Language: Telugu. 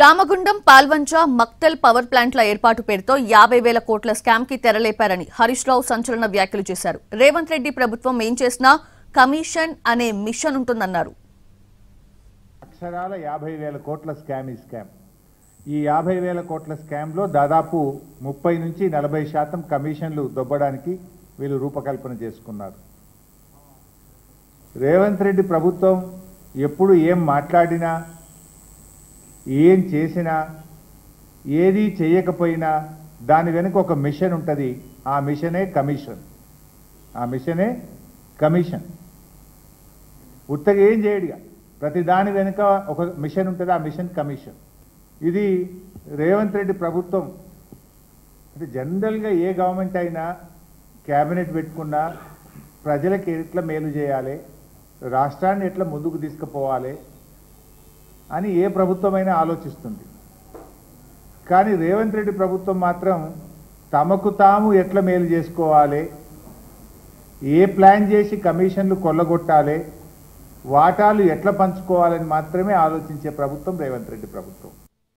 రామగుండం పాల్వంచ మక్తల్ పవర్ ప్లాంట్ల ఏర్పాటు పేరుతో 50,000 కోట్ల స్కామ్ కి తెరలేపారని హరీష్ రావు సంచలన వ్యాఖ్యలు చేశారు. రేవంత్ రెడ్డి ప్రభుత్వం ఏం చేసినా కమిషన్ అనే మిషన్ ఉంటుందన్నారు. అక్షరాల 50,000 కోట్ల స్కామ్ ఈ 50,000 కోట్ల స్కామ్ లో దాదాపు 30 నుంచి 40% కమిషన్లు దొబ్బడానికి వీళ్ళు రూపకల్పన చేసుకున్నారు. రేవంత్ రెడ్డి ప్రభుత్వం ఎప్పుడు ఏం మాట్లాడినా ఏం చేసినా ఏది చేయకపోయినా దాని వెనుక ఒక మిషన్ ఉంటుంది. ఆ మిషనే కమిషన్. ఉత్తగా ఏం చేయడుగా, ప్రతి దాని వెనుక ఒక మిషన్ ఉంటుంది. ఆ మిషన్ కమిషన్. ఇది రేవంత్ రెడ్డి ప్రభుత్వం అంటే జనరల్గా ఏ గవర్నమెంట్ అయినా క్యాబినెట్ పెట్టుకున్నా ప్రజలకు ఎట్లా మేలు చేయాలి, రాష్ట్రాన్ని ఎట్లా ముందుకు తీసుకుపోవాలి అని ఏ ప్రభుత్వమైనా ఆలోచిస్తుంది. కానీ రేవంత్ రెడ్డి ప్రభుత్వం మాత్రం తమకు తాము ఎట్లా మేలు చేసుకోవాలి, ఏ ప్లాన్ చేసి కమిషన్లు కొల్లగొట్టాలి, వాటాలు ఎట్లా పంచుకోవాలని మాత్రమే ఆలోచించే ప్రభుత్వం రేవంత్ రెడ్డి ప్రభుత్వం.